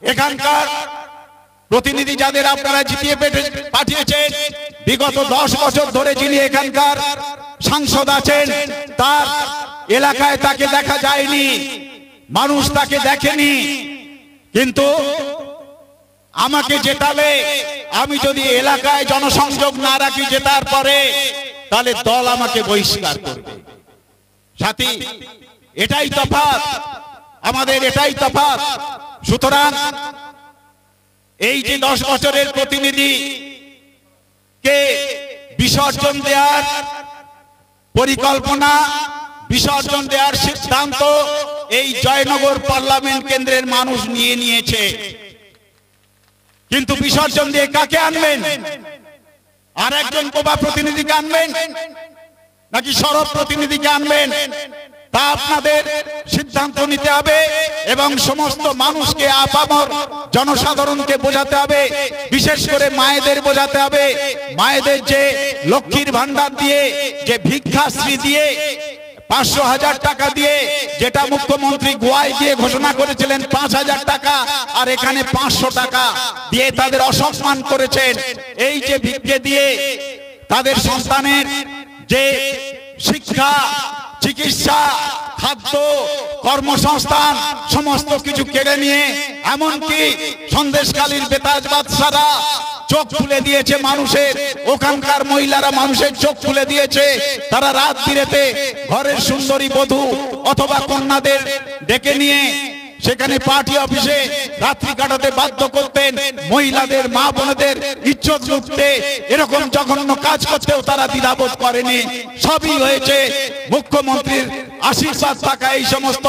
এখানকার প্রতিনিধি যাদের আপনারা জিতিয়ে পাঠিয়েছেন, বিগত 10 বছর ধরে যিনি এখানকার সাংসদ আছেন, তার এলাকায় তাকে দেখা যায়নি, মানুষ তাকে দেখেনি। কিন্তু আমাকে জেতালে, আমি যদি এলাকায় জনসংযোগ না রাখি জেতার পরে, তাহলে দল আমাকে বহিষ্কার করবে। সাথী, এটাই তফাৎ, আমাদের এটাই তফাৎ। সুতরাং এই যে 10 বছরের প্রতিনিধি কে বিসর্জন দেওয়ার পরিকল্পনা, বিসর্জন দেওয়ার সিদ্ধান্ত এই জয়নগর পার্লামেন্ট কেন্দ্রের মানুষ নিয়ে নিয়েছে। কিন্তু বিসর্জন দিয়ে কাকে আনবেন? আর একজন কোবা প্রতিনিধিকে আনবেন নাকি সরব প্রতিনিধিকে আনবেন? তা আপনাদের সিদ্ধান্ত নিতে হবে এবং সমস্ত মানুষকে, আপামর জনসাধারণকে বোঝাতে হবে, বিশেষ করে মায়েদের বোঝাতে হবে। মায়েদের যে লক্ষ্মীর ভান্ডার দিয়ে, যে ভিক্ষাশ্রী দিয়ে, 500,000 টাকা দিয়ে, যেটা মুখ্যমন্ত্রী গোয়ায় গিয়ে ঘোষণা করেছিলেন 5,000 টাকা, আর এখানে 500 টাকা দিয়ে তাদের অসম্মান করেছেন। এই যে ভিক্ষে দিয়ে তাদের সন্তানের যে শিক্ষা, চিকিৎসা, খাদ্য, কর্মসংস্থান সমস্ত কিছু কেড়ে নিয়ে, এমনকি সন্দেশখালীর বেতাজ বাদশারা চোখ খুলে দিয়েছে মানুষের, ওখানকার মহিলারা মানুষের চোখ খুলে দিয়েছে। তারা রাত বিরেতে ঘরের সুন্দরী বধূ অথবা কন্যাদের ডেকে নিয়ে সেখানে পার্টি অফিসে রাত্রি কাটাতে বাধ্য করতেন, মহিলাদের, মা বোনদের ইজ্জত লুটতে, এরকম জঘন্য কাজ করতেও তারা দ্বিধাবোধ করেনি। সবই হয়েছে মুখ্যমন্ত্রীর আশীর্বাদ থাকা। এই সমস্ত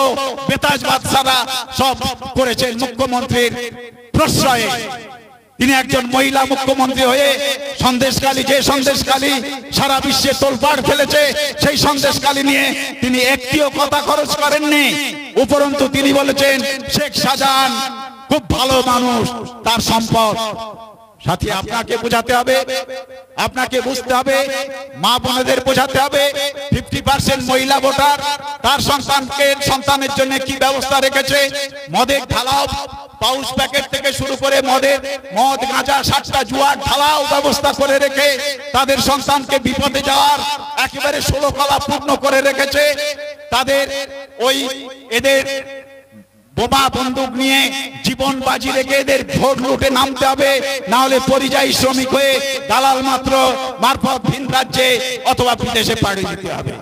বেতাজ বাদশারা সব করেছেন মুখ্যমন্ত্রীর প্রশ্রয়ে। তিনি একজন মহিলা মুখ্যমন্ত্রী হয়ে সন্দেশখালী, যে সন্দেশখালী সারা বিশ্বে তোলপাড় ফেলেছে, সেই সন্দেশখালী নিয়ে তিনি একটিও কথা খরচ করেননি। উপরন্তু তিনি বলেছেন শেখ শাহজাহান খুব ভালো মানুষ, তার সম্পদ। সাথী, আপনাকে বোঝাতে হবে, আপনাকে বুঝতে হবে, মা বোনেদের বোঝাতে হবে 50% মহিলা ভোটার, তার সন্তানের জন্য কি ব্যবস্থা রেখেছে। মদের ঢালাও, পাউচ প্যাকেট থেকে শুরু করে মদ, গাঁজা, সাতটা জুয়ার ঢালাও ব্যবস্থা করে রেখে তাদের সন্তানকে বিপদে যাওয়ার একেবারে 16 কলা পূর্ণ করে রেখেছে। তাদের এদের বোমা বন্দুক নিয়ে জীবন বাজি রেখে এদের ভোট লুটে নামতে হবে, না হলে পরিযায়ী শ্রমিক হয়ে দালাল মারফত ভিন রাজ্যে অথবা বিদেশে পাড়ি দিতে হবে।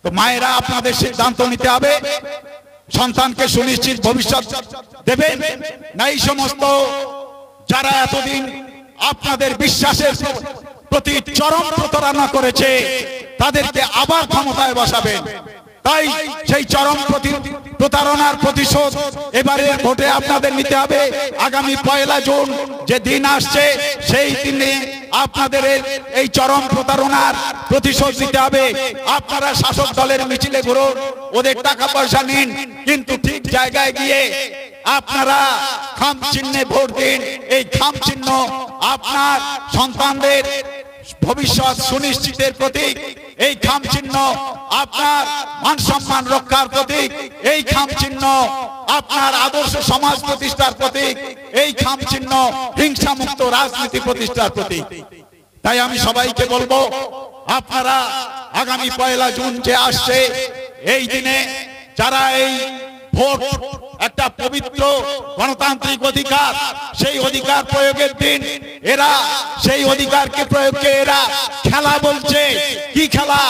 তো মায়েরা, আপনাদের সিদ্ধান্ত নিতে হবে, সন্তানকে সুনিশ্চিত ভবিষ্যৎ দেবেন না এই সমস্ত যারা এতদিন আপনাদের বিশ্বাসের প্রতি চরম প্রতারণা করেছে, তাদেরকে আবার ক্ষমতায় বসাবেন। তাই সেই চরম প্রতারণার প্রতিশোধ এবারের ভোটে আপনাদের নিতে হবে। আগামী 1 জুন যে দিন আসছে, সেই দিনে আপনাদের এই চরম প্রতারণার প্রতিশোধ নিতে হবে। আপনারা শাসক দলের মিছিলে ঘুরুন, ওদের টাকা পয়সা নিন, কিন্তু ঠিক জায়গায় গিয়ে আপনারা খাম চিহ্নে ভোট দিন। এই খাম চিহ্ন আপনার সন্তানদের ভবিষ্যৎ সুনিশ্চিতের প্রতীক। এই খাম চিহ্ন আপনার মান সম্মান রক্ষার প্রতীক। এই খাম চিহ্ন আপনার আদর্শ সমাজ প্রতিষ্ঠার প্রতীক। এই খাম চিহ্ন হিংসা মুক্ত রাজনীতি প্রতিষ্ঠার প্রতীক। তাই আমি সবাইকে বলবো, আপনারা আগামী 1 জুন যে আসছে, এই দিনে যারা এই ভোট একটা পবিত্র গণতান্ত্রিক অধিকার, সেই অধিকার প্রয়োগের দিন এরা সেই অধিকারকে প্রয়োগকে এরা খেলা বলছে। কি খেলা?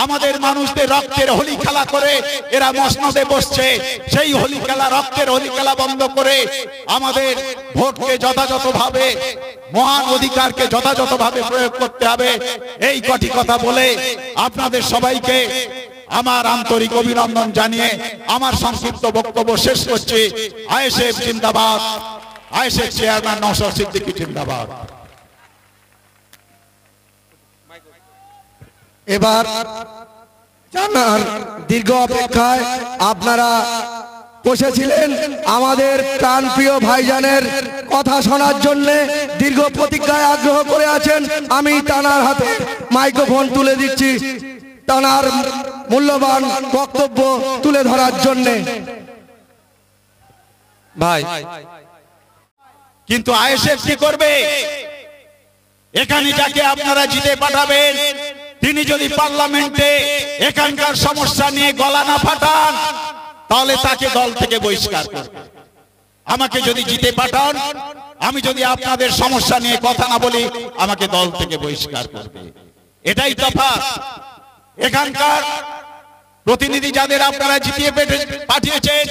আমাদের মানুষদের রক্তের হোলি খেলা করে এরা মসনদে বসছে। সেই হোলি খেলা, রক্তের হোলি খেলা বন্ধ করে আমাদের ভোটকে যথাযথভাবে, মহান অধিকারকে যথাযথভাবে প্রয়োগ করতে হবে। এই কটি কথা বলে আপনাদের সবাইকে আমার আন্তরিক অভিনন্দন জানিয়ে আমার সংক্ষিপ্ত বক্তব্য শেষ করছি। আইএসএফ জিন্দাবাদ, আইএসএফ চেয়ারম্যান নওশাদ সিদ্দিকী জিন্দাবাদ। এবার জানার দীর্ঘ অপেক্ষায় আপনারা বসেছিলেন আমাদের প্রাণপ্রিয় ভাইজানের কথা শোনার জন্য, দীর্ঘ প্রতীক্ষায় আগ্রহ করে আছেন। আমি তানার হাতে মাইক্রোফোন তুলে দিচ্ছি তানার মূল্যবান বক্তব্য তুলে ধরার জন্য। ভাই কিন্তু আইএসএফ কি করবে? এখানে যাকে আপনারা জিতে পাঠাবেন তিনি যদি পার্লামেন্টে এখানকার সমস্যা নিয়ে গলা না ফাটান তাহলে তাকে দল থেকে বহিষ্কার করবে। আমাকে যদি জিতে পাঠান, আমি যদি আপনাদের সমস্যা নিয়ে কথা না বলি, আমাকে দল থেকে বহিষ্কার করবে। এটাই তফাৎ। এখানকার প্রতিনিধি যাদের আপনারা জিতিয়ে পাঠিয়েছেন,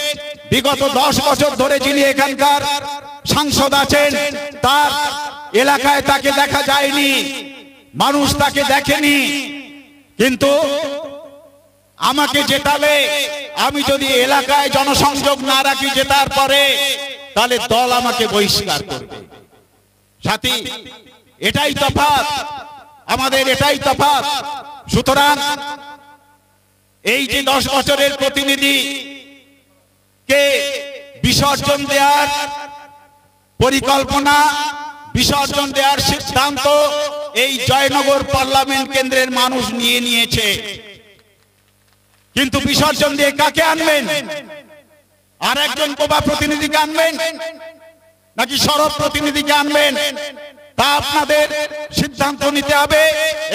বিগত 10 বছর ধরে যিনি এখানকার সাংসদ আছেন, তার এলাকায় তাকে দেখা যায়নি, মানুষ তাকে দেখেনি। কিন্তু আমাকে জেতালে, আমি যদি এলাকায় জনসংযোগ না রাখি জেতার পরে, তাহলে দল আমাকে বহিষ্কার করবে। সাথী, এটাই তফাৎ, আমাদের এটাই তফাৎ। সুতরাং এই যে 10 বছরের প্রতিনিধি কে বিসর্জন দেওয়ার পরিকল্পনা, বিসর্জন দেওয়ার সিদ্ধান্ত এই জয়নগর পার্লামেন্ট কেন্দ্রের মানুষ নিয়ে নিয়েছে। কিন্তু বিসর্জন দিয়ে কাকে আনবেন? আর একজন কোবা প্রতিনিধিকে আনবেন নাকি সরব প্রতিনিধিকে আনবেন? তা আপনাদের সিদ্ধান্ত নিতে হবে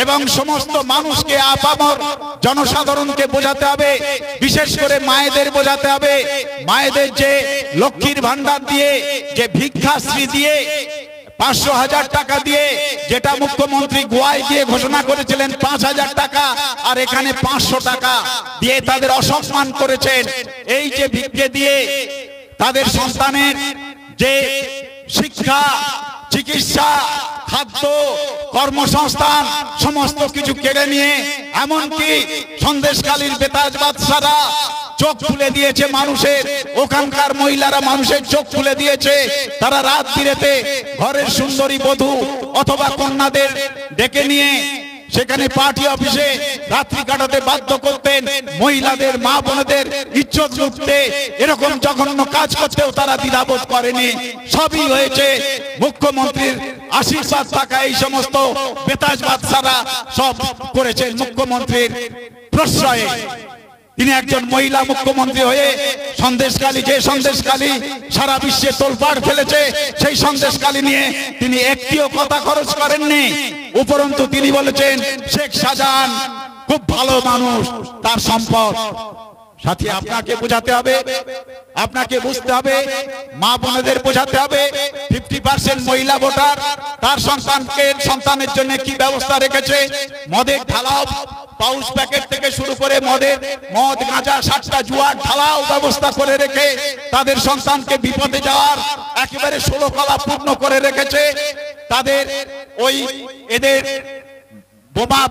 এবং সমস্ত মানুষকে, আপামর জনসাধারণকে বোঝাতে হবে, বিশেষ করে মায়েদের বোঝাতে হবে। মায়েদের যে লক্ষ্মীর ভান্ডার দিয়ে, যে ভিক্ষাশ্রী দিয়ে, 500,000 টাকা দিয়ে, যেটা মুখ্যমন্ত্রী গোয়ায় গিয়ে ঘোষণা করেছিলেন 5,000 টাকা, আর এখানে 500 টাকা দিয়ে তাদের অসম্মান করেছেন। এই যে ভিক্ষে দিয়ে তাদের সন্তানের যে শিক্ষা, চিকিৎসা, খাদ্য, কর্মসংস্থান সমস্ত কিছু কেড়ে নিয়ে, এমনকি সন্দেশখালীর বেতাজ বাদশারা চোখ খুলে দিয়েছে মানুষের, ওখানকার মহিলারা মানুষের চোখ খুলে দিয়েছে। তারা রাত বিরেতে ঘরের সুন্দরী বধূ অথবা কন্যাদের ডেকে নিয়ে সেখানে পার্টি অফিসে রাত্রি কাটাতে বাধ্য করতেন, মহিলাদের, মা বোনদের ইজ্জত লুটতে, এরকম জঘন্য কাজ করতেও তারা দ্বিধাবোধ করেনি। সবই হয়েছে মুখ্যমন্ত্রীর আশীর্বাদ থাকা। এই সমস্ত বেতাজ বাদশারা সব করেছেন মুখ্যমন্ত্রীর প্রশ্রয়ে। তিনি একজন মহিলা মুখ্যমন্ত্রী হয়ে সন্দেশখালী, যে সন্দেশখালী সারা বিশ্বে তোলপাড় ফেলেছে, সেই সন্দেশখালী নিয়ে তিনি একটিও কথা খরচ করেননি। উপরন্তু তিনি বলেছেন শেখ শাহজাহান খুব ভালো মানুষ, তার সম্পদ। সাথী, আপনাকে বোঝাতে হবে, আপনাকে বুঝতে হবে, মা বোনেদের বোঝাতে হবে 50% মহিলা ভোটার, তার সন্তানের জন্য কি ব্যবস্থা রেখেছে। মদের ঢালাও, পাউচ প্যাকেট থেকে শুরু করে মদ, গাঁজা, 60টা জুয়ার ঢালাও ব্যবস্থা করে রেখে তাদের সন্তানকে বিপদে যাওয়ার একেবারে 16 কলা পূর্ণ করে রেখেছে। তাদের ওই এদের বোমা